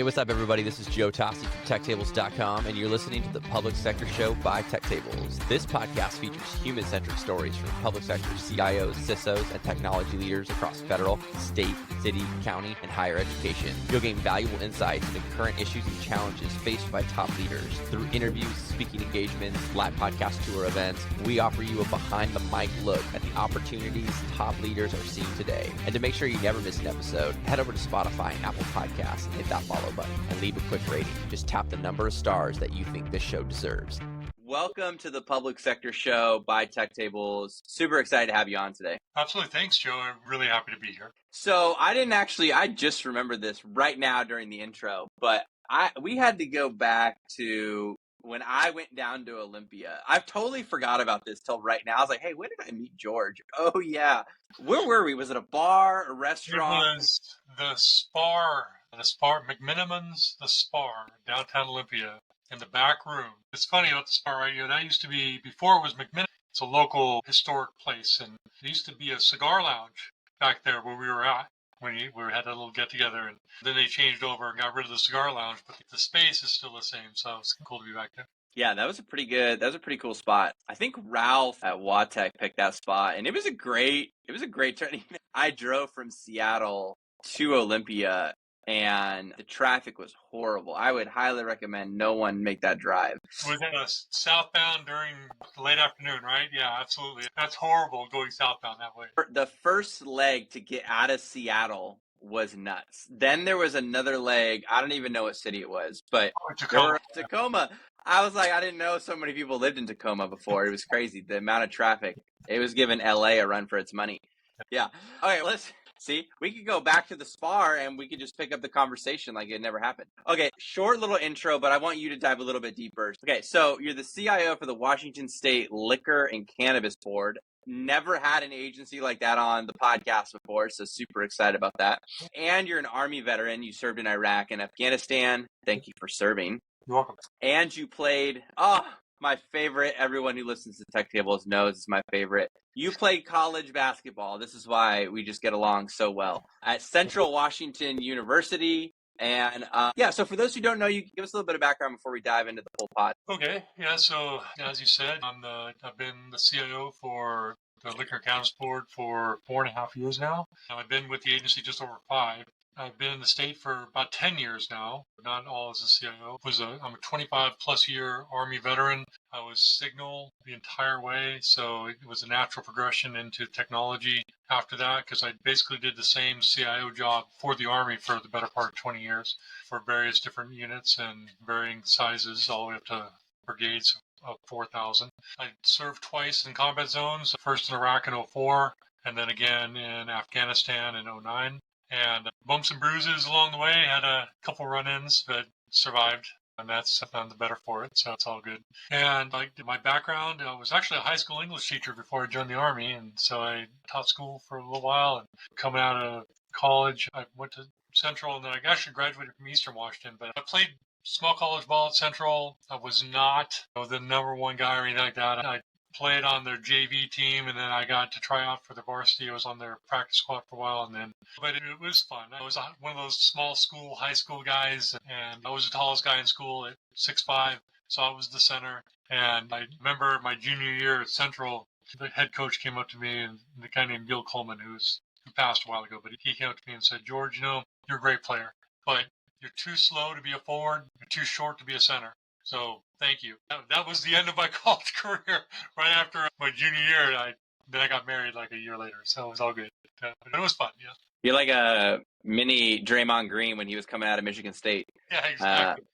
Hey, what's up, everybody? This is Joe Tossi from TechTables.com, and you're listening to the Public Sector Show by TechTables. This podcast features human-centric stories from public sector CIOs, CISOs, and technology leaders across federal, state, city, county, and higher education. You'll gain valuable insights into current issues and challenges faced by top leaders. Through interviews, speaking engagements, live podcast tour events, we offer you a behind-the-mic look at the opportunities top leaders are seeing today. And to make sure you never miss an episode, head over to Spotify and Apple Podcasts and hit that follow button and leave a quick rating. Just tap the number of stars that you think this show deserves. Welcome to the Public Sector Show by TechTables. Super excited to have you on today. Absolutely. Thanks, Joe. I'm really happy to be here. So I just remembered this right now during the intro, but we had to go back to when I went down to Olympia. I've totally forgot about this till right now. I was like, hey, when did I meet George? Oh, yeah. Where were we? Was it a bar, a restaurant? It was the Spar, McMiniman's, the Spar, downtown Olympia, in the back room. It's funny about the Spar right here. That used to be, before it was McMiniman, it's a local historic place, and there used to be a cigar lounge back there where we were at when we had a little get-together, and then they changed over and got rid of the cigar lounge, but the space is still the same, so it's cool to be back there. Yeah, that was a pretty cool spot. I think Ralph at Watech picked that spot, and it was a great turn. I drove from Seattle to Olympia, and the traffic was horrible. I would highly recommend no one make that drive. Was southbound during the late afternoon, right? Yeah, absolutely. That's horrible going southbound that way. The first leg to get out of Seattle was nuts. Then there was another leg. I don't even know what city it was, but Tacoma. I was like, I didn't know so many people lived in Tacoma before. It was crazy. The amount of traffic. It was giving LA a run for its money. Yeah. Okay, we could go back to the Spar and we could just pick up the conversation like it never happened. Okay, short little intro, but I want you to dive a little bit deeper. Okay, so you're the CIO for the Washington State Liquor and Cannabis Board. Never had an agency like that on the podcast before, so super excited about that. And you're an Army veteran. You served in Iraq and Afghanistan. Thank you for serving. You're welcome. And you played, my favorite, everyone who listens to Tech Tables knows it's my favorite. You played college basketball. This is why we just get along so well. At Central Washington University. And so for those who don't know, you can give us a little bit of background before we dive into the full pod. Okay, yeah, so as you said, I've been the CIO for the Liquor and Cannabis Board for 4.5 years now. I've been with the agency just over 5. I've been in the state for about 10 years now, not all as a CIO. I'm a 25-plus year Army veteran. I was Signal the entire way, so it was a natural progression into technology after that, because I basically did the same CIO job for the Army for the better part of 20 years for various different units and varying sizes, all the way up to brigades of 4,000. I served twice in combat zones, first in Iraq in 2004, and then again in Afghanistan in 2009. And bumps and bruises along the way, had a couple run-ins, but survived, and that's I'm the better for it, so it's all good. And my background, I was actually a high school English teacher before I joined the Army, and so I taught school for a little while. And coming out of college, I went to Central, and then I actually graduated from Eastern Washington, but I played small college ball at Central. I was not the number one guy or anything like that. I played on their JV team, and then I got to try out for the varsity. I was on their practice squad for a while, but it was fun. I was one of those high school guys, and I was the tallest guy in school at 6'5", so I was the center. And I remember my junior year at Central, the head coach came up to me, and the guy named Gil Coleman, who passed a while ago, but he came up to me and said, George, you're a great player, but you're too slow to be a forward, you're too short to be a center. So thank you. That was the end of my college career. Right after my junior year, I got married like a year later. So it was all good. But it was fun, yeah. You're like a mini Draymond Green when he was coming out of Michigan State. Yeah, exactly.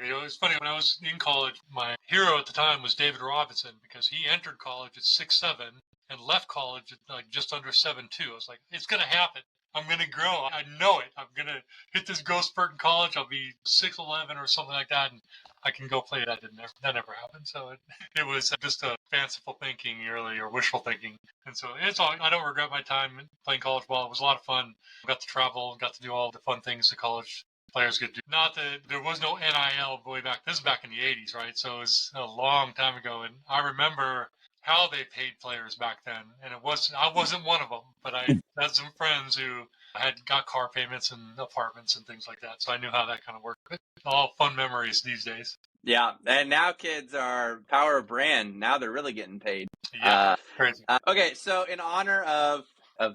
It was funny. When I was in college, my hero at the time was David Robinson, because he entered college at 6'7" and left college at just under 7'2". I was like, it's going to happen. I'm going to grow. I know it. I'm going to hit this growth spurt in college. I'll be 6'11" or something like that, and I can go play. That never happened. So it was just a fanciful thinking early, or wishful thinking. And so I don't regret my time playing college ball. It was a lot of fun. Got to travel, got to do all the fun things that college players get to do. Not that there was no NIL way back. This is back in the 80s, right? So it was a long time ago. And I remember how they paid players back then. And I wasn't one of them, but I had some friends who I had got car payments and apartments and things like that. So I knew how that kind of worked. But all fun memories these days. Yeah, and now kids are power of brand. Now they're really getting paid. Yeah, crazy. Okay, so in honor of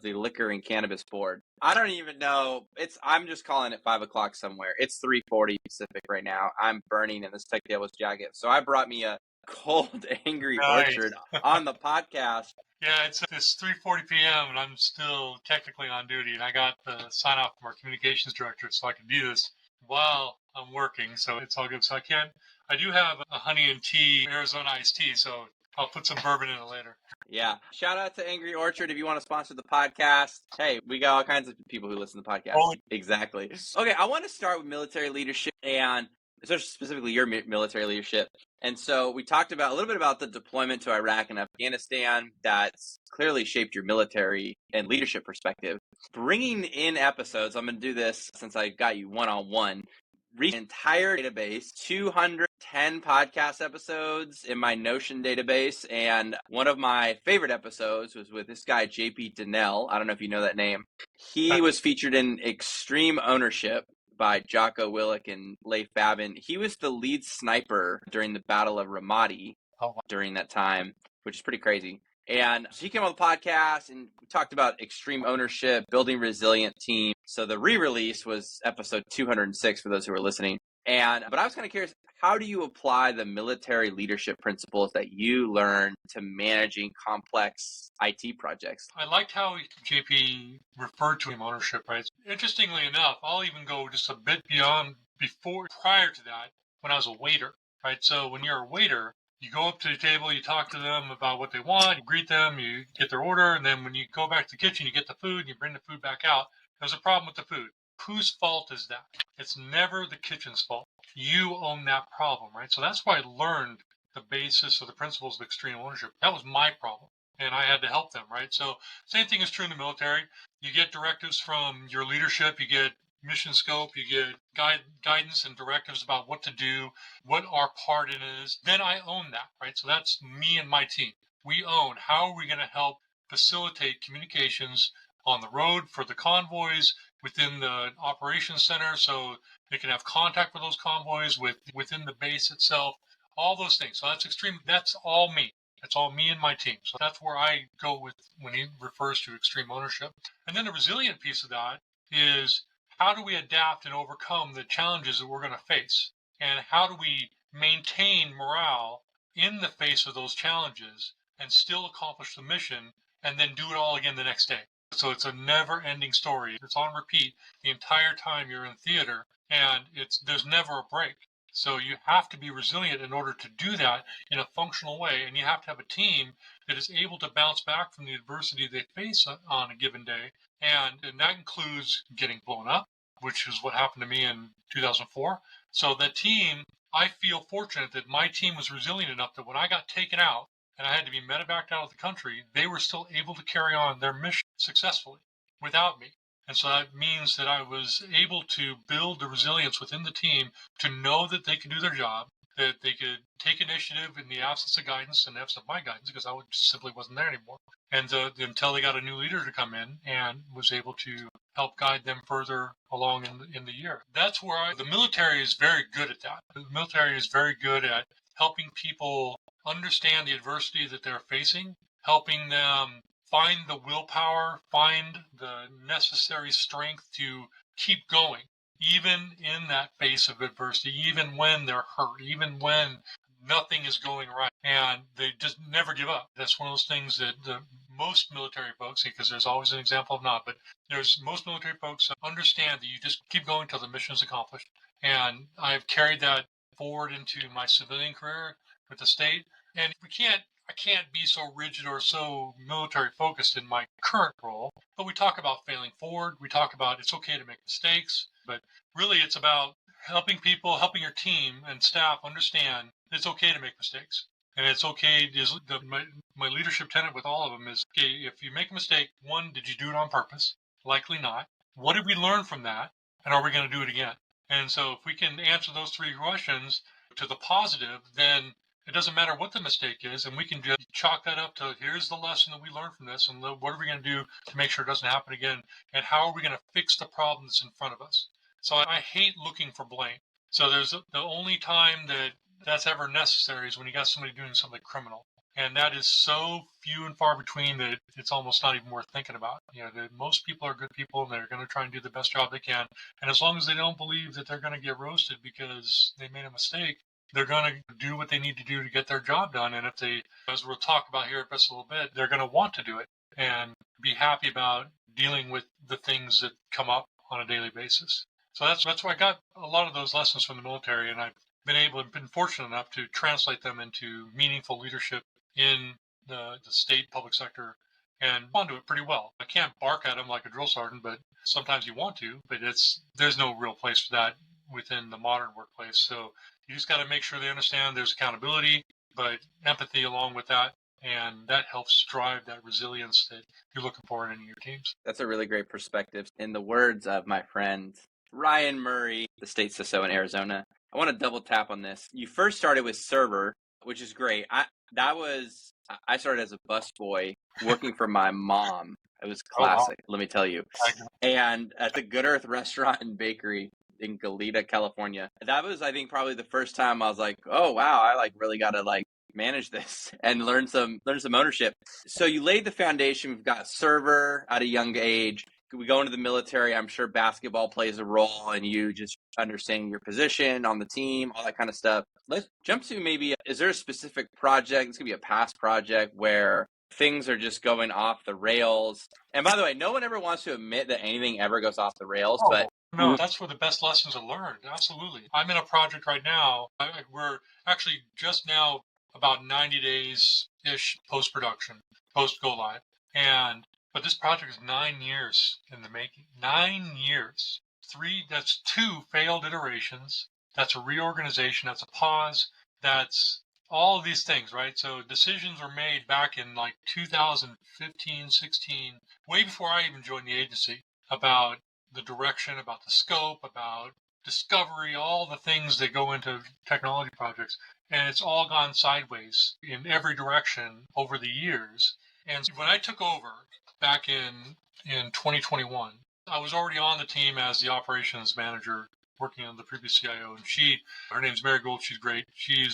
the Liquor and Cannabis Board, I don't even know. I'm just calling it 5 o'clock somewhere. It's 3:40 Pacific right now. I'm burning in this Tech Tables jacket, so I brought me a cold, angry orchard on the podcast. Yeah, it's 3:40 p.m. and I'm still technically on duty, and I got the sign off from our communications director, so I can do this while I'm working. So it's all good. So I do have a honey and tea, Arizona iced tea, so I'll put some bourbon in it later. Yeah. Shout out to Angry Orchard if you want to sponsor the podcast. Hey, we got all kinds of people who listen to the podcast. Oh. Exactly. Okay, I want to start with military leadership and specifically your military leadership. And so we talked about a little bit about the deployment to Iraq and Afghanistan that's clearly shaped your military and leadership perspective. Bringing in episodes, I'm going to do this since I got you one-on-one. Read an entire database, 210 podcast episodes in my Notion database. And one of my favorite episodes was with this guy, JP Donnell. I don't know if you know that name. He was featured in Extreme Ownership by Jocko Willick and Leif Babin. He was the lead sniper during the Battle of Ramadi during that time, which is pretty crazy. And so he came on the podcast and we talked about extreme ownership, building resilient teams. So the re-release was episode 206 for those who are listening. But I was kind of curious, how do you apply the military leadership principles that you learned to managing complex IT projects? I liked how JP referred to ownership, right? Interestingly enough, I'll even go just a bit prior to that, when I was a waiter, right? So when you're a waiter, you go up to the table, you talk to them about what they want, you greet them, you get their order, and then when you go back to the kitchen, you get the food, and you bring the food back out. There's a problem with the food. Whose fault is that? It's never the kitchen's fault. You own that problem, right? So that's why I learned the basis of the principles of extreme ownership. That was my problem, and I had to help them, right? So same thing is true in the military. You get directives from your leadership, you get mission scope, you get guidance and directives about what to do, what our part in it is. Then I own that, right? So that's me and my team. We own how are we going to help facilitate communications on the road for the convoys within the operations center so they can have contact with those convoys within the base itself, all those things. So that's all me. That's all me and my team. So that's where I go with when he refers to extreme ownership. And then the resilient piece of that is how do we adapt and overcome the challenges that we're going to face? And how do we maintain morale in the face of those challenges and still accomplish the mission and then do it all again the next day? So it's a never-ending story. It's on repeat the entire time you're in theater, and there's never a break. So you have to be resilient in order to do that in a functional way, and you have to have a team that is able to bounce back from the adversity they face on a given day, and that includes getting blown up, which is what happened to me in 2004. So that team, I feel fortunate that my team was resilient enough that when I got taken out and I had to be medevaced out of the country, they were still able to carry on their mission successfully without me. And so that means that I was able to build the resilience within the team to know that they could do their job, that they could take initiative in the absence of guidance and absence of my guidance because I simply wasn't there anymore. And until they got a new leader to come in and was able to help guide them further along in the year. That's where the military is very good at that. The military is very good at helping people understand the adversity that they're facing, helping them find the willpower, find the necessary strength to keep going, even in that face of adversity, even when they're hurt, even when nothing is going right. And they just never give up. That's one of those things that most military folks, because there's always an example of not, but most military folks understand that you just keep going until the mission is accomplished. And I've carried that forward into my civilian career with the state. And I can't be so rigid or so military focused in my current role, but we talk about failing forward. We talk about it's okay to make mistakes, but really it's about helping people, helping your team and staff understand it's okay to make mistakes. And it's okay, my leadership tenet with all of them is, okay, if you make a mistake, one, did you do it on purpose? Likely not. What did we learn from that? And are we going to do it again? And so if we can answer those three questions to the positive, then It doesn't matter what the mistake is, and we can just chalk that up to here's the lesson that we learned from this, and what are we going to do to make sure it doesn't happen again, and how are we going to fix the problem that's in front of us. So I hate looking for blame. So there's the only time that that's ever necessary is when you got somebody doing something criminal. And that is so few and far between that it's almost not even worth thinking about. Most people are good people and they're going to try and do the best job they can. And as long as they don't believe that they're going to get roasted because they made a mistake, they're going to do what they need to do to get their job done. And if they, as we'll talk about here at Best a little bit, they're going to want to do it and be happy about dealing with the things that come up on a daily basis. So that's why I got a lot of those lessons from the military, and I've been fortunate enough to translate them into meaningful leadership in the state public sector and do it pretty well. I can't bark at them like a drill sergeant, but sometimes you want to, but there's no real place for that within the modern workplace. So you just got to make sure they understand there's accountability, but empathy along with that. And that helps drive that resilience that you're looking for in your teams. That's a really great perspective. In the words of my friend Ryan Murray, the state CISO in Arizona, I want to double tap on this. You first started with server, which is great. I started as a busboy working for my mom. It was classic, let me tell you. And at the Good Earth Restaurant and Bakery in Goleta, California. That was, I think, probably the first time I was like, oh, wow, I really got to manage this and learn some ownership. So you laid the foundation. We've got server at a young age. We go into the military. I'm sure basketball plays a role in you just understanding your position on the team, all that kind of stuff. Let's jump to maybe, is there a specific project? This could be a past project where things are just going off the rails. And by the way, no one ever wants to admit that anything ever goes off the rails, but no, that's where the best lessons are learned. Absolutely. I'm in a project right now. We're actually just now about 90 days-ish post-production, post-go live. But this project is 9 years in the making. 9 years. That's 2 failed iterations. That's a reorganization. That's a pause. That's all of these things, right? So decisions were made back in 2015, 16, way before I even joined the agency, about the direction, about the scope, about discovery, all the things that go into technology projects. And it's all gone sideways in every direction over the years. And when I took over back in 2021, I was already on the team as the operations manager working on the previous CIO. And her name's Mary Gold. She's great. She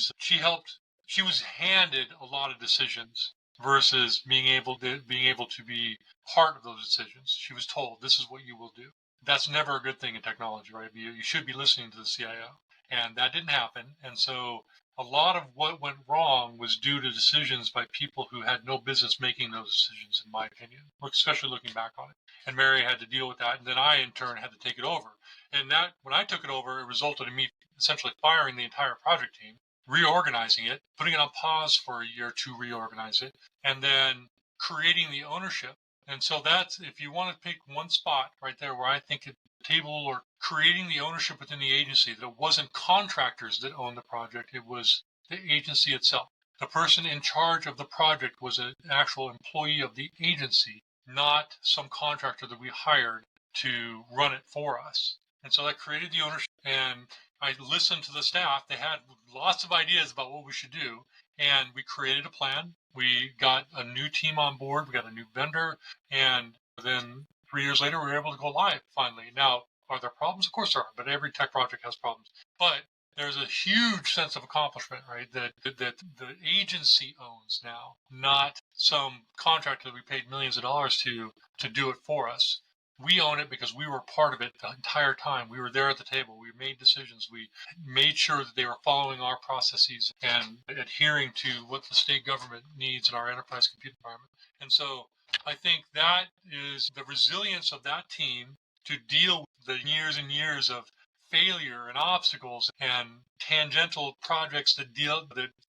was handed a lot of decisions versus being able to be part of those decisions. She was told, this is what you will do. That's never a good thing in technology, right? You should be listening to the CIO. And that didn't happen. And so a lot of what went wrong was due to decisions by people who had no business making those decisions, in my opinion, especially looking back on it. And Mary had to deal with that. And then I, in turn, had to take it over. And when I took it over, it resulted in me essentially firing the entire project team, reorganizing it, putting it on pause for a year to reorganize it, and then creating the ownership. And so that's, if you want to pick one spot right there where I think the table or creating the ownership within the agency, that it wasn't contractors that owned the project, it was the agency itself. The person in charge of the project was an actual employee of the agency, not some contractor that we hired to run it for us. And so that created the ownership, and I listened to the staff. They had lots of ideas about what we should do, and we created a plan. We got a new team on board. We got a new vendor, and then 3 years later, we were able to go live finally. Now, are there problems? Of course there are, but every tech project has problems. But there's a huge sense of accomplishment, right, that the agency owns now, not some contractor that we paid millions of dollars to do it for us. We own it because we were part of it the entire time. We were there at the table. We made decisions. We made sure that they were following our processes and adhering to what the state government needs in our enterprise compute environment. And so I think that is the resilience of that team to deal with the years and years of failure and obstacles and tangential projects that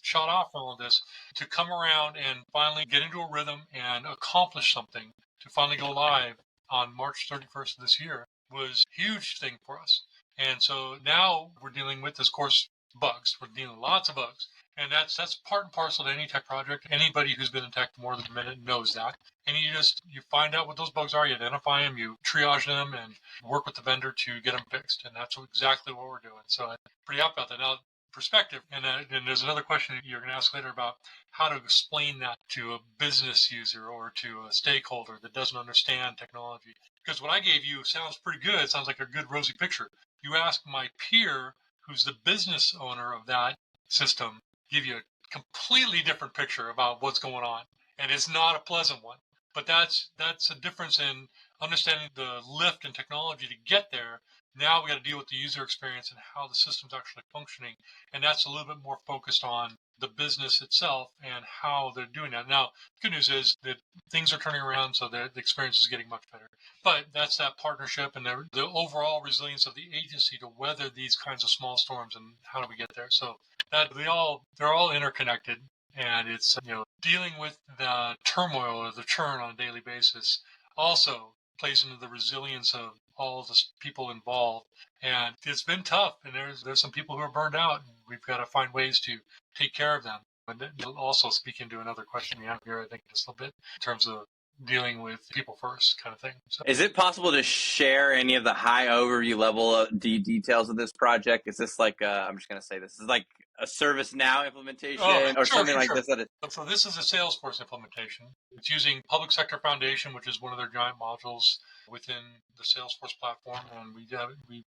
shot off from all this, to come around and finally get into a rhythm and accomplish something, to finally go live on March 31st of this year, was a huge thing for us. And so now we're dealing with, of course, bugs. We're dealing with lots of bugs. And that's part and parcel to any tech project. Anybody who's been in tech more than a minute knows that. And you find out what those bugs are, you identify them, you triage them, and work with the vendor to get them fixed. And that's exactly what we're doing. So I'm pretty happy about that. Now, perspective. And there's another question you're going to ask later about how to explain that to a business user or to a stakeholder that doesn't understand technology. Because what I gave you sounds pretty good. It sounds like a good rosy picture. You ask my peer, who's the business owner of that system, give you a completely different picture about what's going on. And it's not a pleasant one. But that's a difference in understanding the lift in technology to get there. Now we got to deal with the user experience and how the system's actually functioning. And that's a little bit more focused on the business itself and how they're doing that. Now, the good news is that things are turning around, so the experience is getting much better. But that's that partnership and the overall resilience of the agency to weather these kinds of small storms, and how do we get there? So that they're all interconnected. And it's, dealing with the turmoil or the churn on a daily basis also plays into the resilience of all the people involved. And it's been tough. And there's some people who are burned out, and we've got to find ways to take care of them. And it'll also speak into another question we have here, I think, just a little bit in terms of dealing with people first kind of thing. So, is it possible to share any of the high overview level of details of this project? Is this like, I'm just going to say this is like a ServiceNow implementation something like this? So this is a Salesforce implementation. It's using Public Sector Foundation, which is one of their giant modules within the Salesforce platform. And we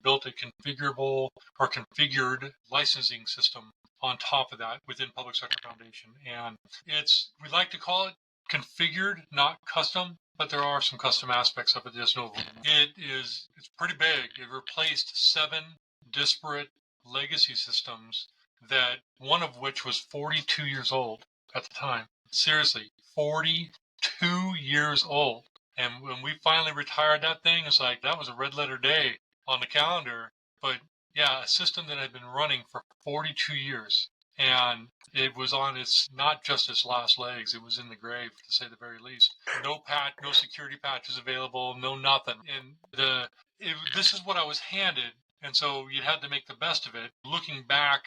built a configured licensing system on top of that within Public Sector Foundation. And we like to call it configured, not custom, but there are some custom aspects of it. There's no. It's pretty big. It replaced 7 disparate legacy systems, that one of which was 42 years old at the time. Seriously, 42 years old. And when we finally retired that thing, it's like that was a red letter day on the calendar. But yeah, a system that had been running for 42 years. And it was on not just its last legs, it was in the grave, to say the very least. No security patches available, no nothing. And this is what I was handed. And so you had to make the best of it. Looking back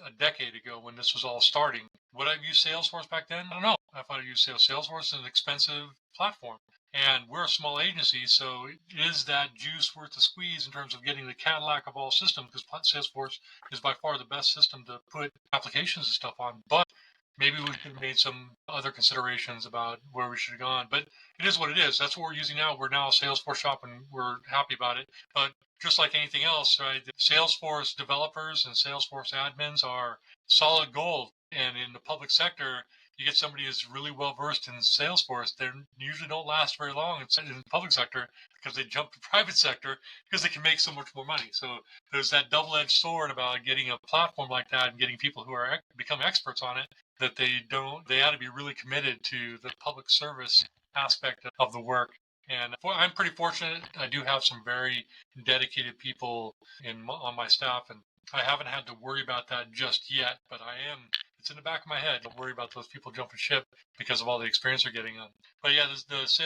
a decade ago when this was all starting, would I have used Salesforce back then? I don't know. I thought I'd use Salesforce is an expensive platform. And we're a small agency, so is that juice worth the squeeze in terms of getting the Cadillac of all systems? Because Salesforce is by far the best system to put applications and stuff on. But maybe we could have made some other considerations about where we should have gone. But it is what it is. That's what we're using now. We're now a Salesforce shop, and we're happy about it. But just like anything else, right, the Salesforce developers and Salesforce admins are solid gold. And in the public sector, you get somebody who's really well versed in Salesforce, they usually don't last very long in the public sector because they jump to private sector because they can make so much more money. So there's that double-edged sword about getting a platform like that and getting people who become experts on it, that they ought to be really committed to the public service aspect of the work. And I'm pretty fortunate. I do have some very dedicated people on my staff, and I haven't had to worry about that just yet, but it's in the back of my head. Don't worry about those people jumping ship because of all the experience they're getting on. But yeah, it's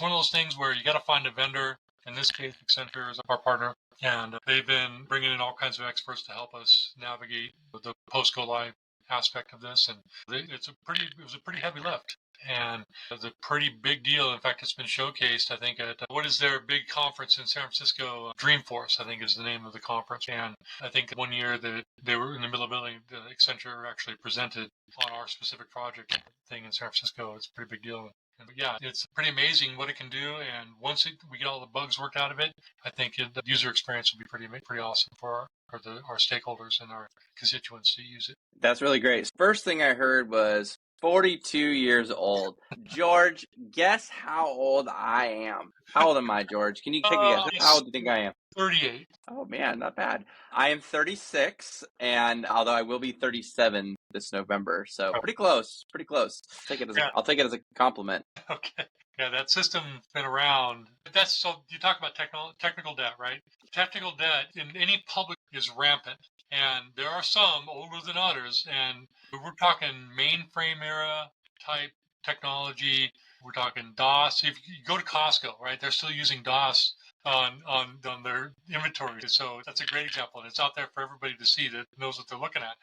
one of those things where you got to find a vendor. In this case, Accenture is our partner, and they've been bringing in all kinds of experts to help us navigate the post-go live aspect of this. And it was a pretty heavy lift. And it's a pretty big deal. In fact, it's been showcased, I think, at what is their big conference in San Francisco? Dreamforce, I think, is the name of the conference. And I think one year that they were in the middle of building, Accenture actually presented on our specific project thing in San Francisco. It's a pretty big deal. But yeah, it's pretty amazing what it can do. And once we get all the bugs worked out of it, I think the user experience will be pretty awesome for our stakeholders and our constituents to use it. That's really great. First thing I heard was 42 years old. George, guess how old I am. How old am I, George? Can you take a guess? How old do you think I am? 38. Oh, man, not bad. I am 36, and although I will be 37 this November, so pretty close. I'll take it as a compliment. Okay. Yeah, that system's been around. So you talk about technical debt, right? Technical debt in any public is rampant. And there are some older than others. And we're talking mainframe era type technology. We're talking DOS. If you go to Costco, right, they're still using DOS on their inventory. So that's a great example. And it's out there for everybody to see that knows what they're looking at.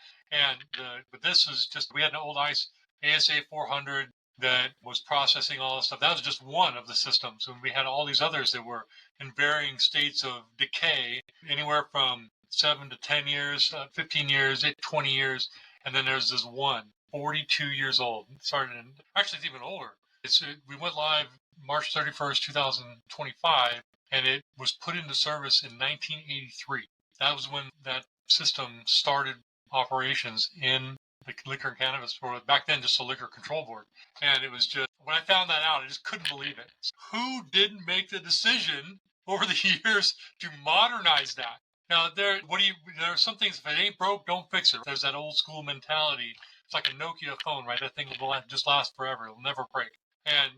But this is we had an old ASA 400 that was processing all this stuff. That was just one of the systems. And we had all these others that were in varying states of decay, anywhere from 7 to 10 years, 15 years, 20 years. And then there's this one, 42 years old. Actually, it's even older. We went live March 31st, 2025, and it was put into service in 1983. That was when that system started operations in the liquor and cannabis board. Back then, just a liquor control board. And it was just, when I found that out, I just couldn't believe it. Who didn't make the decision over the years to modernize that? Now, there are some things, if it ain't broke, don't fix it. There's that old school mentality. It's like a Nokia phone, right? That thing will just last forever. It'll never break. And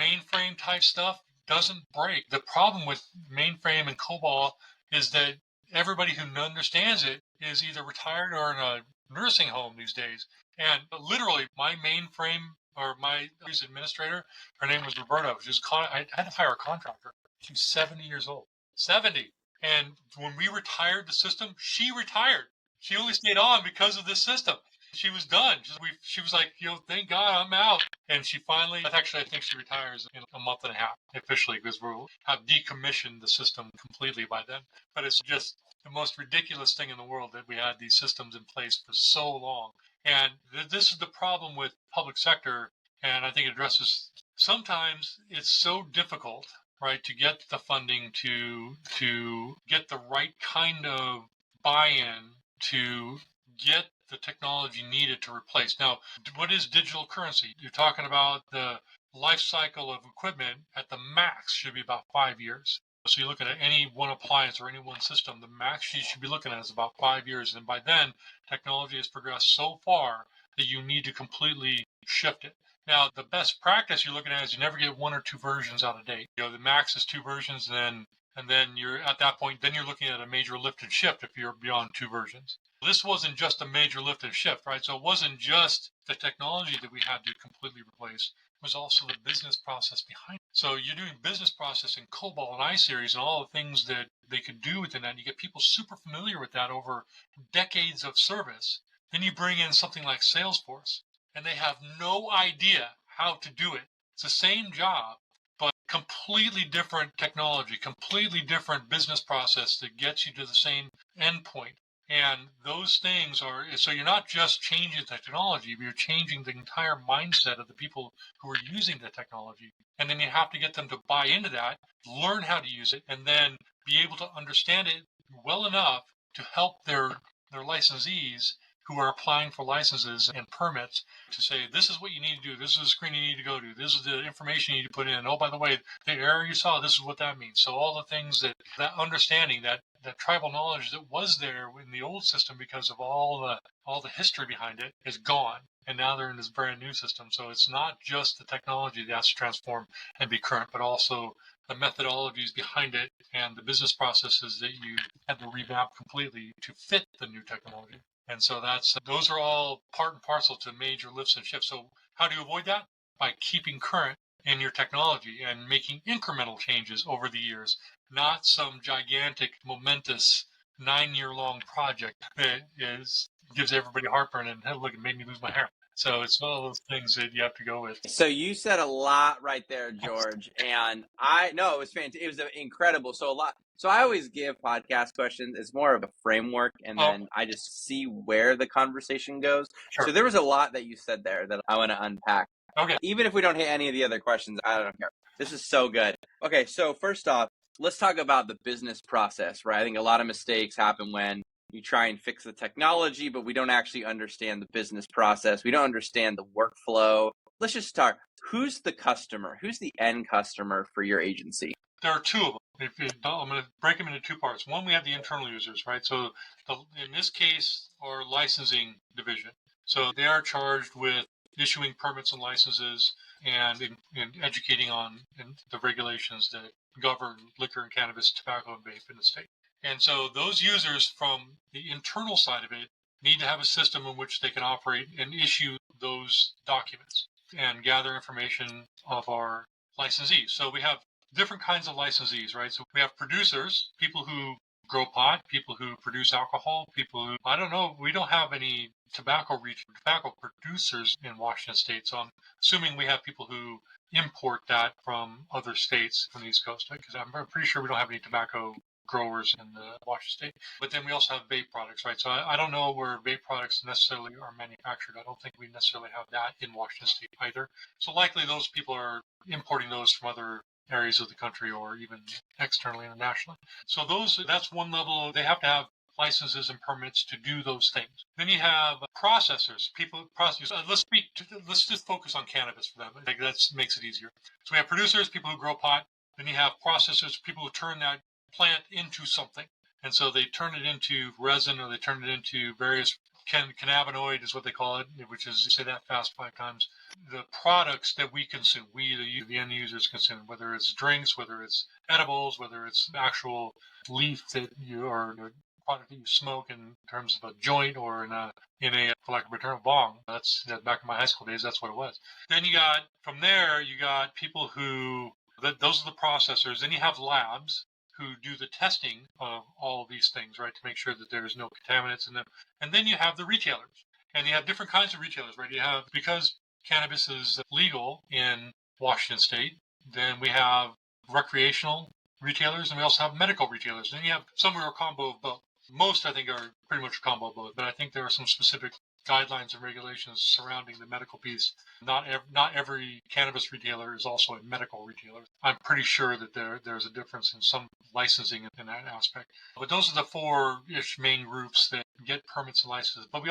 mainframe type stuff doesn't break. The problem with mainframe and COBOL is that everybody who understands it is either retired or in a nursing home these days. And literally, my mainframe or my administrator, her name was Roberta. I had to hire a contractor. She was 70 years old. 70. And when we retired the system, she retired. She only stayed on because of this system. She was done. She was like, thank God I'm out. And she finally, actually, I think she retires in a month and a half officially, because we'll have decommissioned the system completely by then. But it's just the most ridiculous thing in the world that we had these systems in place for so long. And this is the problem with public sector. And I think it addresses, sometimes it's so difficult, right, to get the funding to get the right kind of buy-in to get the technology needed to replace. Now, what is digital currency? You're talking about the life cycle of equipment at the max should be about 5 years. So you're looking at any one appliance or any one system, the max you should be looking at is about 5 years. And by then, technology has progressed so far that you need to completely shift it. Now, the best practice you're looking at is you never get 1 or 2 versions out of date. The max is 2 versions, and then you're at that point, then you're looking at a major lift and shift if you're beyond 2 versions. This wasn't just a major lift and shift, right? So it wasn't just the technology that we had to completely replace. It was also the business process behind it. So you're doing business process in COBOL and iSeries and all the things that they could do within that. You get people super familiar with that over decades of service. Then you bring in something like Salesforce, and they have no idea how to do it. It's the same job, but completely different technology, completely different business process that gets you to the same endpoint. And those things are, so you're not just changing the technology, but you're changing the entire mindset of the people who are using the technology. And then you have to get them to buy into that, learn how to use it, and then be able to understand it well enough to help their licensees who are applying for licenses and permits to say, this is what you need to do. This is the screen you need to go to. This is the information you need to put in. Oh, by the way, the error you saw, this is what that means. So all the things that understanding, that tribal knowledge that was there in the old system because of all the history behind it is gone. And now they're in this brand new system. So it's not just the technology that has to transform and be current, but also the methodologies behind it and the business processes that you had to revamp completely to fit the new technology. And so those are all part and parcel to major lifts and shifts. So how do you avoid that? By keeping current in your technology and making incremental changes over the years, not some gigantic, momentous 9-year-long project that gives everybody heartburn and, hey, look, it made me lose my hair. So it's all those things that you have to go with. So you said a lot right there, George. And it was fantastic. It was incredible. So I always give podcast questions. It's more of a framework, and then I just see where the conversation goes. Sure. So there was a lot that you said there that I want to unpack. Okay. Even if we don't hit any of the other questions, I don't care. This is so good. Okay, so first off, let's talk about the business process, right? I think a lot of mistakes happen when you try and fix the technology, but we don't actually understand the business process. We don't understand the workflow. Let's just start. Who's the customer? Who's the end customer for your agency? There are 2 of them. I'm going to break them into 2 parts. One, we have the internal users, right? So in this case, our licensing division. So they are charged with issuing permits and licenses and educating on the regulations that govern liquor and cannabis, tobacco, and vape in the state. And so those users from the internal side of it need to have a system in which they can operate and issue those documents and gather information of our licensees. So we have different kinds of licensees, right? So we have producers, people who grow pot, people who produce alcohol, people who, we don't have any tobacco producers in Washington State. So I'm assuming we have people who import that from other states from the East Coast, because I'm pretty sure we don't have any tobacco growers in the Washington State. But then we also have vape products, right? So I don't know where vape products necessarily are manufactured. I don't think we necessarily have that in Washington State either. So likely those people are importing those from other areas of the country or even externally internationally. So that's one level. They have to have licenses and permits to do those things. Then you have processors, let's just focus on cannabis for them. Like that makes it easier. So we have producers, people who grow pot. Then you have processors, people who turn that plant into something. And so they turn it into resin or they turn it into various cannabinoid is what they call it, which is, say that fast 5 times. The products that we consume, the end users consume, whether it's drinks, whether it's edibles, whether it's actual leaf that product that you smoke in terms of a joint or in a for lack of a term, bong. That's back in my high school days. That's what it was. Then from there you got people those are the processors. Then you have labs who do the testing of all of these things, right, to make sure that there's no contaminants in them. And then you have the retailers, and you have different kinds of retailers, right? You have, because cannabis is legal in Washington State, then we have recreational retailers, and we also have medical retailers. Then you have some who are a combo of both. Most, I think, are pretty much a combo of both, but I think there are some specific guidelines and regulations surrounding the medical piece. Not every cannabis retailer is also a medical retailer. I'm pretty sure that there's a difference in some licensing in that aspect. But those are the 4-ish main groups that get permits and licenses. But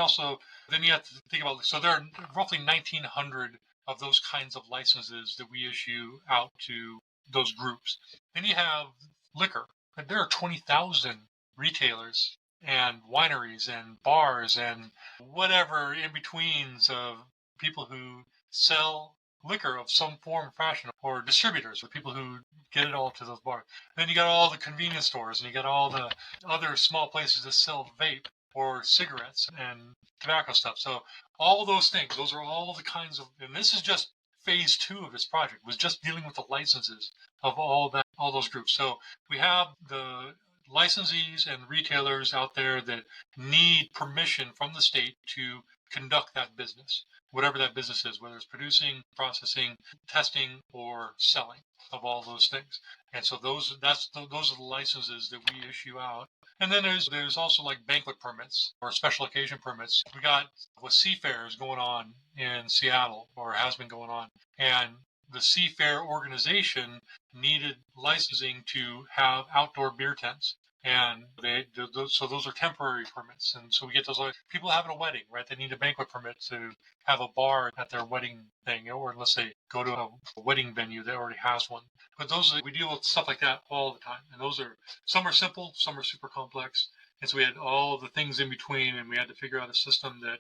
then you have to think about, so there are roughly 1,900 of those kinds of licenses that we issue out to those groups. Then you have liquor. There are 20,000 retailers and wineries and bars and whatever in betweens of people who sell liquor of some form or fashion, or distributors, or people who get it all to those bars. Then you got all the convenience stores, and you got all the other small places that sell vape or cigarettes and tobacco stuff. So all those things, those are all the kinds of, and this is just phase 2 of this project, was just dealing with the licenses of all those groups. So we have the licensees and retailers out there that need permission from the state to conduct that business, whatever that business is, whether it's producing, processing, testing, or selling of all those things. And so those are the licenses that we issue out. And then there's also like banquet permits or special occasion permits. We got with Seafairs going on in Seattle, or has been going on, and the Seafair organization needed licensing to have outdoor beer tents. And so those are temporary permits. And so we get those, people having a wedding, right? They need a banquet permit to have a bar at their wedding thing, or let's say go to a wedding venue that already has one. But we deal with stuff like that all the time. And some are simple, some are super complex. And so we had all the things in between, and we had to figure out a system that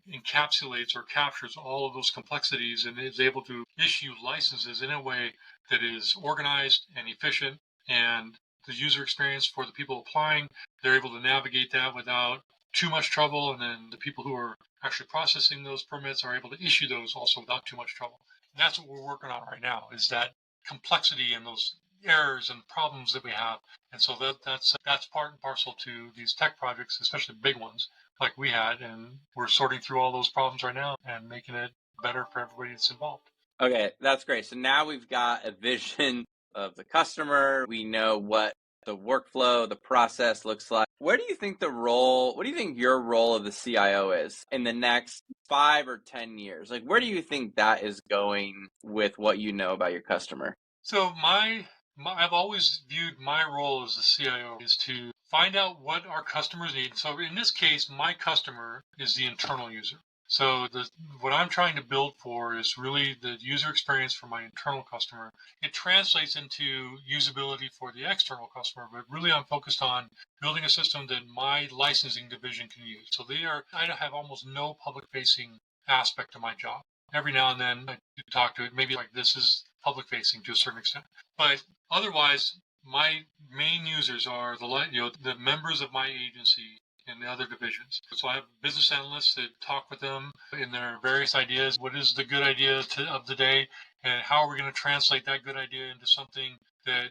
encapsulates or captures all of those complexities and is able to issue licenses in a way that is organized and efficient, and the user experience for the people applying, they're able to navigate that without too much trouble, and then the people who are actually processing those permits are able to issue those also without too much trouble. And that's what we're working on right now, is that complexity and those errors and problems that we have. And so that's part and parcel to these tech projects, especially big ones like we had, and we're sorting through all those problems right now and making it better for everybody that's involved. Okay, that's great. So now we've got a vision of the customer. We know what the workflow, the process looks like. What do you think your role of the CIO is in the next 5 or 10 years? Like, where do you think that is going with what you know about your customer? So I've always viewed my role as the CIO is to find out what our customers need. So in this case, my customer is the internal user. So what I'm trying to build for is really the user experience for my internal customer. It translates into usability for the external customer, but really I'm focused on building a system that my licensing division can use. So I have almost no public-facing aspect to my job. Every now and then I talk to it, maybe like this is public-facing to a certain extent. But otherwise, my main users are the members of my agency in the other divisions. So I have business analysts that talk with them in their various ideas. What is the good idea of the day, and how are we going to translate that good idea into something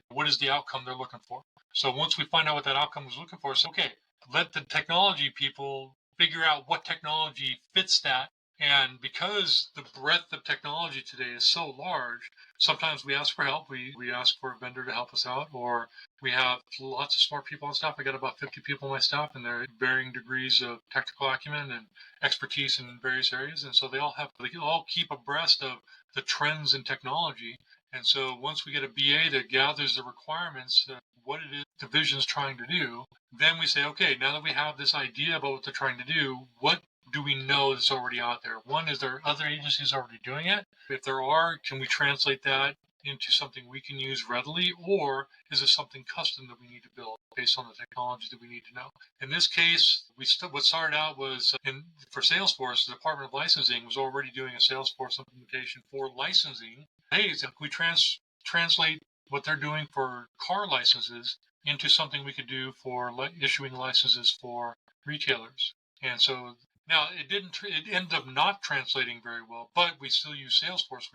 what is the outcome they're looking for? So once we find out what that outcome is looking for, so okay, let the technology people figure out what technology fits that And because the breadth of technology today is so large, sometimes we ask for help. We ask for a vendor to help us out, or we have lots of smart people on staff. I got about 50 people on my staff, and they're varying degrees of technical acumen and expertise in various areas. And so they all keep abreast of the trends in technology. And so once we get a BA that gathers the requirements, what it is the division's trying to do, then we say, okay, now that we have this idea about what they're trying to do, what do we know that's already out there? One, is there other agencies already doing it? If there are, can we translate that into something we can use readily, or is it something custom that we need to build based on the technology that we need to know? In this case, what started out was for Salesforce, the Department of Licensing was already doing a Salesforce implementation for licensing. Hey, if we translate what they're doing for car licenses into something we could do for issuing licenses for retailers. And so now it ended up not translating very well, but we still use Salesforce,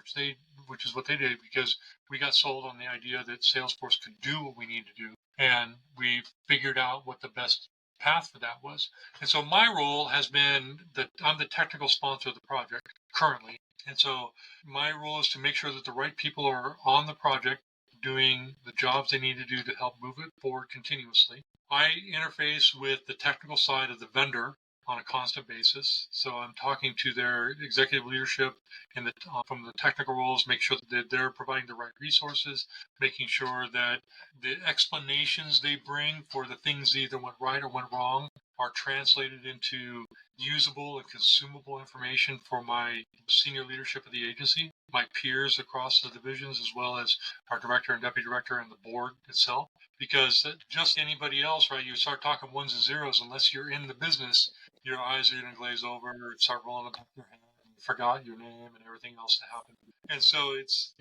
which is what they did, because we got sold on the idea that Salesforce could do what we need to do, and we figured out what the best path for that was. And so my role has been that I'm the technical sponsor of the project currently, and so my role is to make sure that the right people are on the project doing the jobs they need to do to help move it forward continuously. I interface with the technical side of the vendor on a constant basis. So I'm talking to their executive leadership from the technical roles, make sure that they're providing the right resources, making sure that the explanations they bring for the things that either went right or went wrong are translated into usable and consumable information for my senior leadership of the agency, my peers across the divisions, as well as our director and deputy director and the board itself. Because just anybody else, right, you start talking ones and zeros, unless you're in the business, your eyes are going to glaze over and start rolling up your head. And you forgot your name and everything else that happened. And so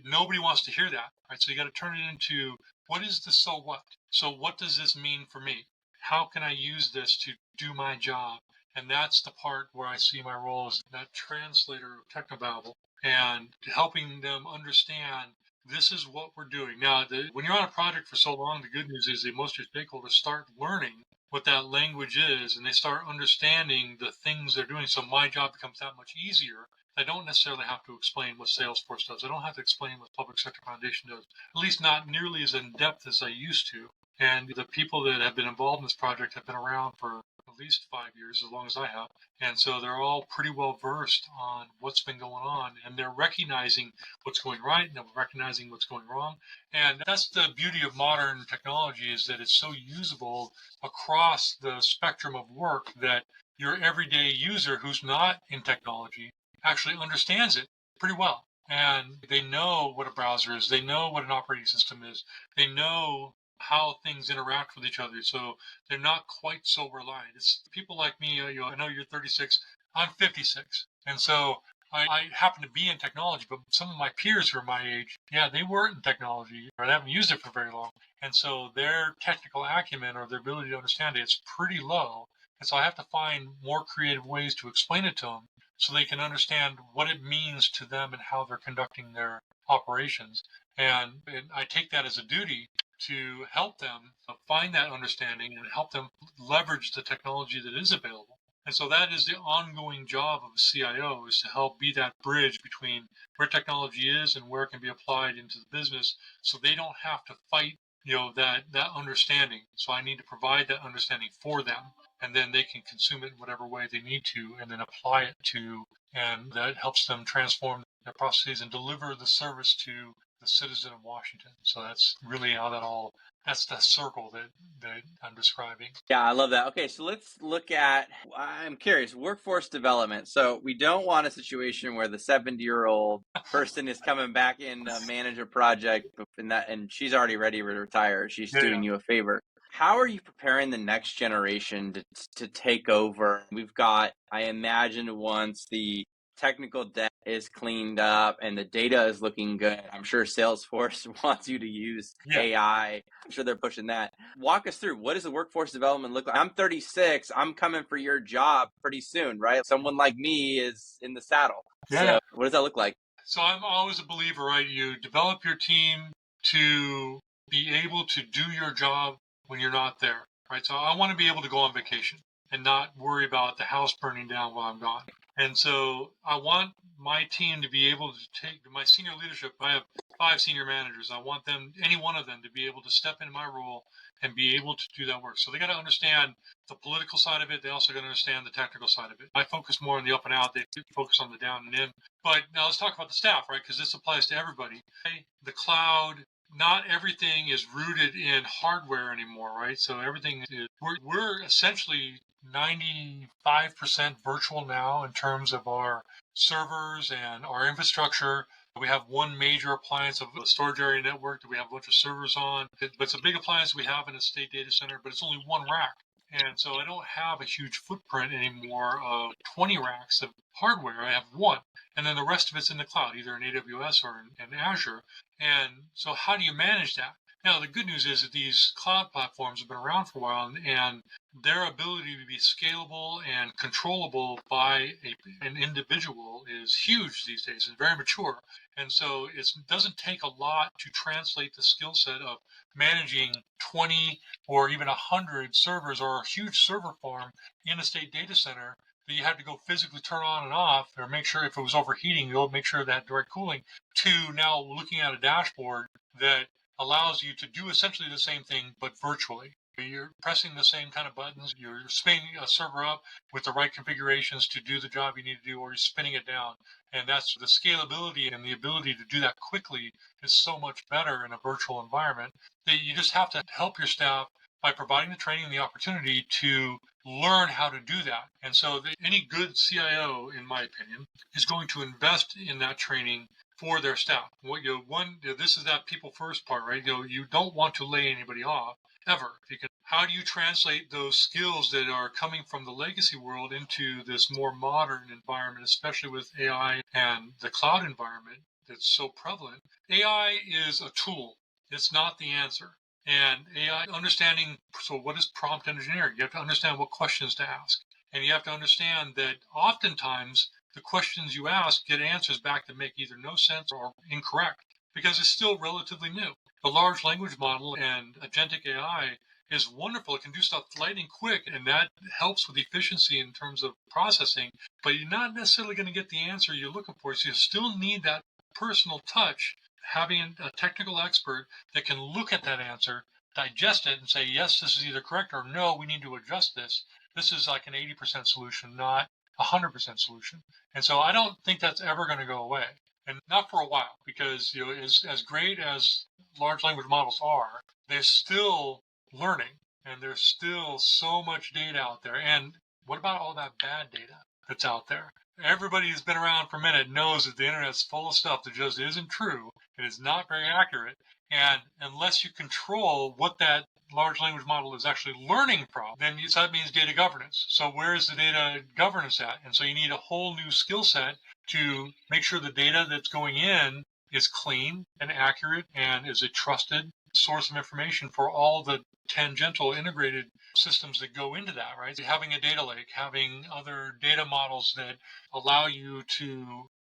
nobody wants to hear that, right? So you got to turn it into, what is the so what? So what does this mean for me? How can I use this to do my job? And that's the part where I see my role as that translator of technobabble and helping them understand this is what we're doing. Now, when you're on a project for so long, the good news is that most of your stakeholders start learning what that language is, and they start understanding the things they're doing. So my job becomes that much easier. I don't necessarily have to explain what Salesforce does. I don't have to explain what Public Sector Foundation does, at least not nearly as in depth as I used to. And the people that have been involved in this project have been around for at least 5 years, as long as I have. And so they're all pretty well versed on what's been going on, and they're recognizing what's going right and they're recognizing what's going wrong. And that's the beauty of modern technology, is that it's so usable across the spectrum of work that your everyday user who's not in technology actually understands it pretty well. And they know what a browser is. They know what an operating system is. They know how things interact with each other. So they're not quite so reliant. It's people like me, I know you're 36, I'm 56. And so I happen to be in technology, but some of my peers who are my age, yeah, they weren't in technology or they haven't used it for very long. And so their technical acumen or their ability to understand it is pretty low. And so I have to find more creative ways to explain it to them so they can understand what it means to them and how they're conducting their operations. And I take that as a duty to help them find that understanding and help them leverage the technology that is available. And so that is the ongoing job of a CIO, is to help be that bridge between where technology is and where it can be applied into the business, so they don't have to fight, that understanding. So I need to provide that understanding for them, and then they can consume it in whatever way they need to, and then apply it to, and that helps them transform their processes and deliver the service to the citizen of Washington. So that's really how that's the circle that I'm describing. Yeah, I love that. Okay, so let's look at, I'm curious, workforce development. So we don't want a situation where the 70-year-old person is coming back in to manage a project and she's already ready to retire. She's doing you a favor. How are you preparing the next generation to take over? We've got, I imagine, once the technical debt is cleaned up and the data is looking good, I'm sure Salesforce wants you to use AI. I'm sure they're pushing that. Walk us through, what does the workforce development look like? I'm 36. I'm coming for your job pretty soon, right? Someone like me is in the saddle. So what does that look like? So I'm always a believer, right? You develop your team to be able to do your job when you're not there, right? So I want to be able to go on vacation and not worry about the house burning down while I'm gone. And so I want my team to be able to take my senior leadership. I have 5 senior managers. I want them, any one of them, to be able to step into my role and be able to do that work. So they got to understand the political side of it. They also got to understand the technical side of it. I focus more on the up and out. They focus on the down and in. But now let's talk about the staff, right? Because this applies to everybody. The cloud, not everything is rooted in hardware anymore, right? So everything is, we're essentially 95% virtual now in terms of our servers and our infrastructure. We have one major appliance of a storage area network that we have a bunch of servers on. But it's a big appliance we have in a state data center, but it's only one rack. And so I don't have a huge footprint anymore of 20 racks of hardware. I have one. And then the rest of it's in the cloud, either in AWS or in Azure. And so how do you manage that? Now, the good news is that these cloud platforms have been around for a while, and their ability to be scalable and controllable by an individual is huge these days. It's very mature. And so it doesn't take a lot to translate the skill set of managing 20 or even 100 servers or a huge server farm in a state data center that you have to go physically turn on and off, or make sure if it was overheating, you'll make sure that direct cooling, to now looking at a dashboard that allows you to do essentially the same thing, but virtually. You're pressing the same kind of buttons. You're spinning a server up with the right configurations to do the job you need to do, or you're spinning it down. And that's the scalability and the ability to do that quickly is so much better in a virtual environment that you just have to help your staff by providing the training and the opportunity to learn how to do that. And so any good CIO, in my opinion, is going to invest in that training for their staff. This is that people first part, right? You don't want to lay anybody off ever. How do you translate those skills that are coming from the legacy world into this more modern environment, especially with AI and the cloud environment that's so prevalent? AI is a tool. It's not the answer. And AI understanding, so what is prompt engineering? You have to understand what questions to ask. And you have to understand that oftentimes the questions you ask get answers back that make either no sense or incorrect, because it's still relatively new. The large language model and agentic AI is wonderful. It can do stuff lightning quick, and that helps with efficiency in terms of processing, but you're not necessarily going to get the answer you're looking for. So you still need that personal touch, having a technical expert that can look at that answer, digest it, and say, yes, this is either correct, or no, we need to adjust this. This is like an 80% solution, not 100% solution. And so I don't think that's ever going to go away, and not for a while, because as great as large language models are, they're still learning, and there's still so much data out there. And what about all that bad data that's out there? Everybody who's been around for a minute knows that the internet's full of stuff that just isn't true. It is not very accurate. And unless you control what that large language model is actually learning from, then that means data governance. So where is the data governance at? And so you need a whole new skill set to make sure the data that's going in is clean and accurate and is a trusted source of information for all the tangential integrated systems that go into that, right? Having a data lake, having other data models that allow you to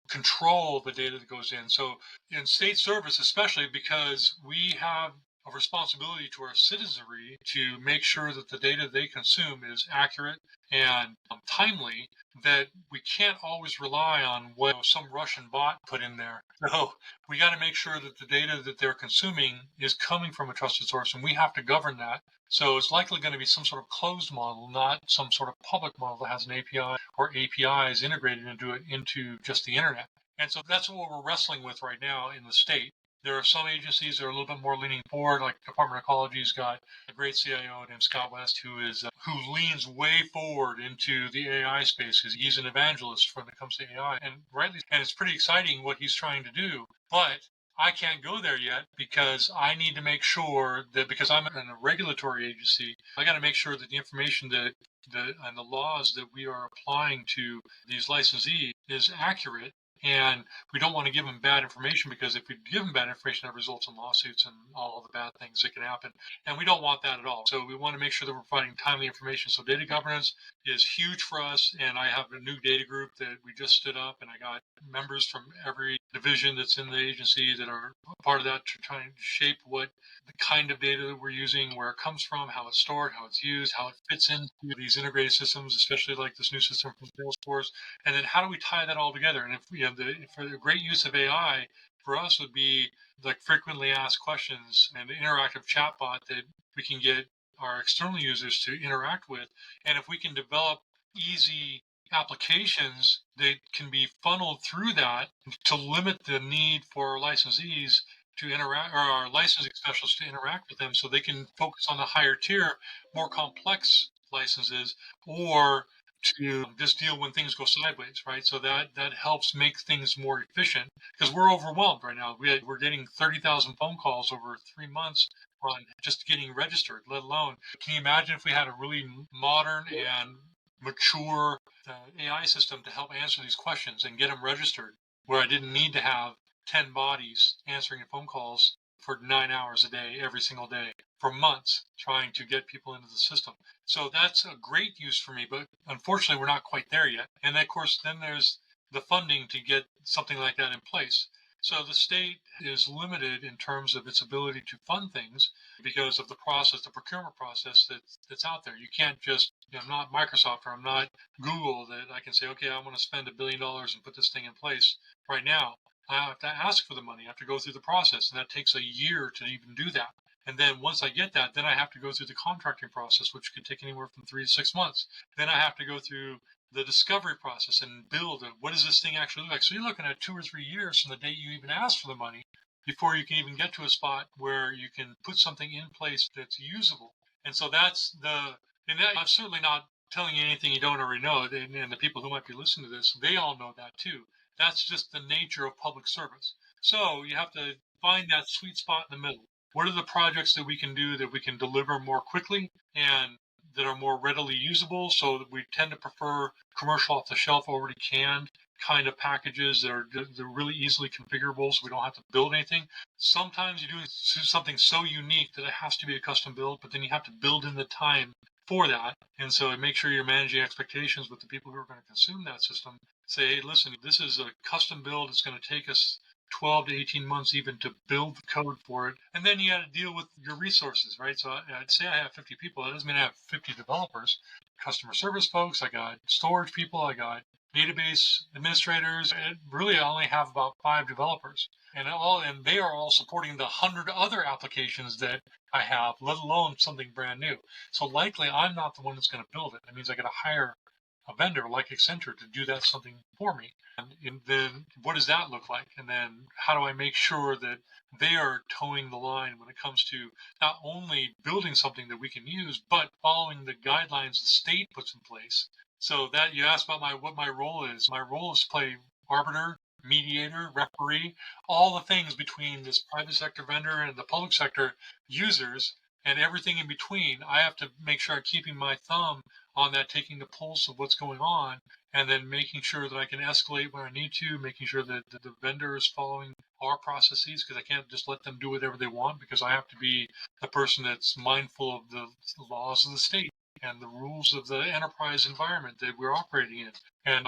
control the data that goes in. So in state service, especially, because we have a responsibility to our citizenry to make sure that the data they consume is accurate and timely, that we can't always rely on what some Russian bot put in there. So we got to make sure that the data that they're consuming is coming from a trusted source, and we have to govern that. So it's likely going to be some sort of closed model, not some sort of public model that has an API or APIs integrated into just the internet. And so that's what we're wrestling with right now in the state. There are some agencies that are a little bit more leaning forward, like Department of Ecology's got a great CIO named Scott West, who leans way forward into the AI space, because he's an evangelist when it comes to AI, and it's pretty exciting what he's trying to do. But I can't go there yet, because I need to make sure that, because I'm in a regulatory agency, I got to make sure that the information and the laws that we are applying to these licensees is accurate. And we don't want to give them bad information, because if we give them bad information, that results in lawsuits and all the bad things that can happen. And we don't want that at all. So we want to make sure that we're providing timely information. So data governance is huge for us. And I have a new data group that we just stood up, and I got members from every division that's in the agency that are part of that to try and shape what the kind of data that we're using, where it comes from, how it's stored, how it's used, how it fits into these integrated systems, especially like this new system from Salesforce. And then how do we tie that all together? And if we have for the great use of AI for us would be like frequently asked questions and the interactive chatbot that we can get our external users to interact with. And if we can develop easy applications that can be funneled through that to limit the need for our licensees to interact, or our licensing specialists to interact with them, so they can focus on the higher tier, more complex licenses, or to just deal when things go sideways, right? So that helps make things more efficient, because we're overwhelmed right now. We're getting 30,000 phone calls over 3 months on just getting registered, let alone, can you imagine if we had a really modern and mature AI system to help answer these questions and get them registered, where I didn't need to have 10 bodies answering phone calls for 9 hours a day, every single day, for months, trying to get people into the system. So that's a great use for me, but unfortunately, we're not quite there yet. And of course, then there's the funding to get something like that in place. So the state is limited in terms of its ability to fund things because of the process, the procurement process that's out there. You can't just, I'm not Microsoft, or I'm not Google, that I can say, okay, I want to spend $1 billion and put this thing in place right now. I have to ask for the money. I have to go through the process, and that takes a year to even do that. And then once I get that, then I have to go through the contracting process, which could take anywhere from 3 to 6 months. Then I have to go through the discovery process and build what does this thing actually look like. So you're looking at 2 or 3 years from the day you even ask for the money before you can even get to a spot where you can put something in place that's usable. And so I'm certainly not telling you anything you don't already know. And the people who might be listening to this, they all know that too. That's just the nature of public service. So you have to find that sweet spot in the middle. What are the projects that we can do that we can deliver more quickly and that are more readily usable? So that we tend to prefer commercial off the shelf, already canned kind of packages that are they're really easily configurable, so we don't have to build anything. Sometimes you're doing something so unique that it has to be a custom build, but then you have to build in the time for that. And so make sure you're managing expectations with the people who are going to consume that system. Say, hey, listen, this is a custom build. It's going to take us 12 to 18 months even to build the code for it. And then you got to deal with your resources, right? So I'd say I have 50 people. That doesn't mean I have 50 developers, customer service folks. I got storage people. I got database administrators. Really, I only have about 5 developers. And they are all supporting the 100 other applications that I have, let alone something brand new. So likely I'm not the one that's going to build it. That means I got to hire a vendor like Accenture to do that something for me. And then what does that look like? And then how do I make sure that they are towing the line when it comes to not only building something that we can use, but following the guidelines the state puts in place? So that you asked about what my role is. My role is to play arbiter, mediator, referee, all the things between this private sector vendor and the public sector users and everything in between. I have to make sure I'm keeping my thumb on that, taking the pulse of what's going on, and then making sure that I can escalate when I need to, making sure that the vendor is following our processes, because I can't just let them do whatever they want, because I have to be the person that's mindful of the laws of the state and the rules of the enterprise environment that we're operating in. And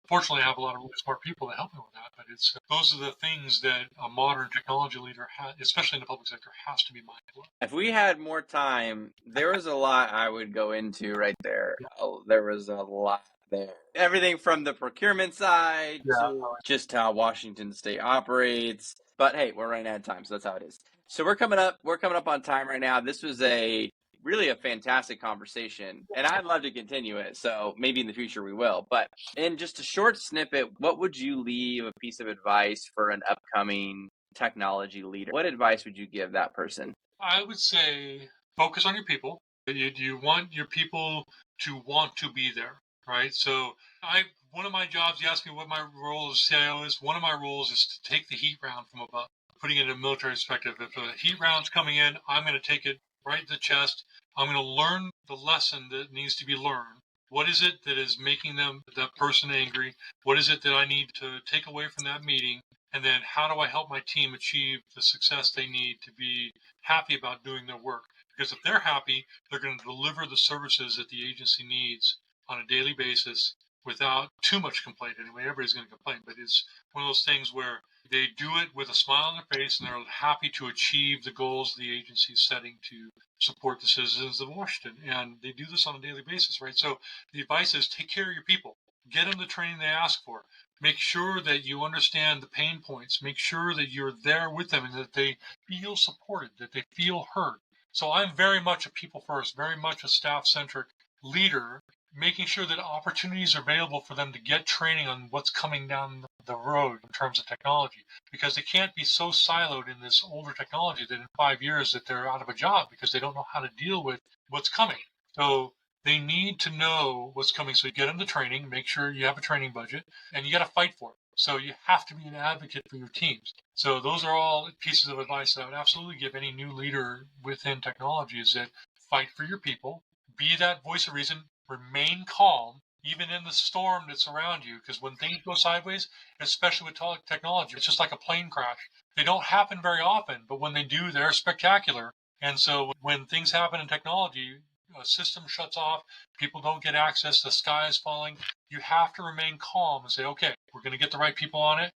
fortunately, I have a lot of really smart people that help me with that. But those are the things that a modern technology leader, especially in the public sector, has to be mindful of. If we had more time, there was a lot I would go into right there. There was a lot there. Everything from the procurement side to just how Washington State operates. But hey, we're running out of time, so that's how it is. So we're coming up on time right now. This was really a fantastic conversation, and I'd love to continue it. So maybe in the future we will. But in just a short snippet, what would you leave a piece of advice for an upcoming technology leader? What advice would you give that person? I would say focus on your people. You want your people to want to be there, right? So one of my jobs, you asked me what my role as CIO is. One of my roles is to take the heat round from above, putting it in a military perspective. If a heat round's coming in, I'm going to take it right to the chest. I'm going to learn the lesson that needs to be learned. What is it that is making that person angry? What is it that I need to take away from that meeting? And then how do I help my team achieve the success they need to be happy about doing their work? Because if they're happy, they're going to deliver the services that the agency needs on a daily basis without too much complaint. Anyway, everybody's going to complain, but it's one of those things where they do it with a smile on their face and they're happy to achieve the goals the agency is setting to support the citizens of Washington. And they do this on a daily basis, right? So the advice is take care of your people. Get them the training they ask for. Make sure that you understand the pain points. Make sure that you're there with them and that they feel supported, that they feel heard. So I'm very much a people first, very much a staff-centric leader, making sure that opportunities are available for them to get training on what's coming down the road in terms of technology, because they can't be so siloed in this older technology that in 5 years that they're out of a job because they don't know how to deal with what's coming. So they need to know what's coming. So you get them the training, make sure you have a training budget, and you got to fight for it. So you have to be an advocate for your teams. So those are all pieces of advice that I would absolutely give any new leader within technology, is that fight for your people, be that voice of reason, remain calm, even in the storm that's around you, because when things go sideways, especially with technology, it's just like a plane crash. They don't happen very often, but when they do, they're spectacular. And so when things happen in technology, a system shuts off, people don't get access, the sky is falling, you have to remain calm and say, okay, we're going to get the right people on it.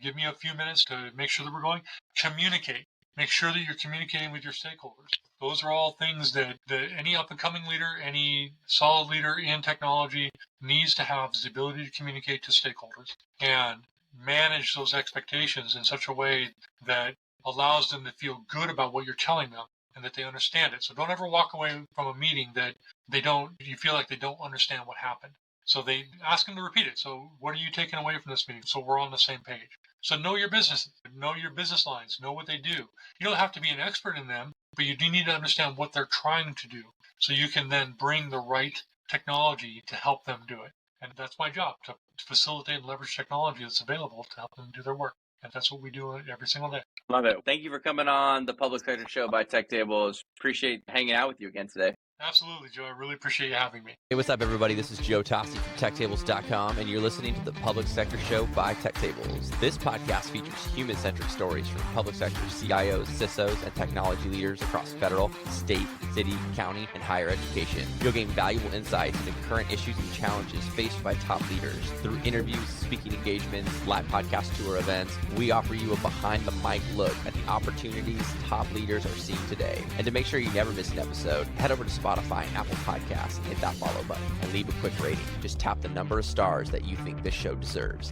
Give me a few minutes to make sure that we're going. Communicate. Make sure that you're communicating with your stakeholders. Those are all things that any up-and-coming leader, any solid leader in technology needs to have, is the ability to communicate to stakeholders and manage those expectations in such a way that allows them to feel good about what you're telling them and that they understand it. So don't ever walk away from a meeting that you feel like they don't understand what happened. So they ask them to repeat it. So what are you taking away from this meeting? So we're on the same page. So know your business, know your business lines, know what they do. You don't have to be an expert in them, but you do need to understand what they're trying to do so you can then bring the right technology to help them do it. And that's my job, to facilitate and leverage technology that's available to help them do their work. And that's what we do every single day. Love it. Thank you for coming on the Public Sector Show by Tech Tables. Appreciate hanging out with you again today. Absolutely, Joe. I really appreciate you having me. Hey, what's up, everybody? This is Joe Tossi from TechTables.com, and you're listening to the Public Sector Show by Tech Tables. This podcast features human-centric stories from public sector CIOs, CISOs, and technology leaders across federal, state, city, county, and higher education. You'll gain valuable insights into current issues and challenges faced by top leaders. Through interviews, speaking engagements, live podcast tour events, we offer you a behind-the-mic look at the opportunities top leaders are seeing today. And to make sure you never miss an episode, head over to Spotify and Apple Podcasts and hit that follow button and leave a quick rating. Just tap the number of stars that you think this show deserves.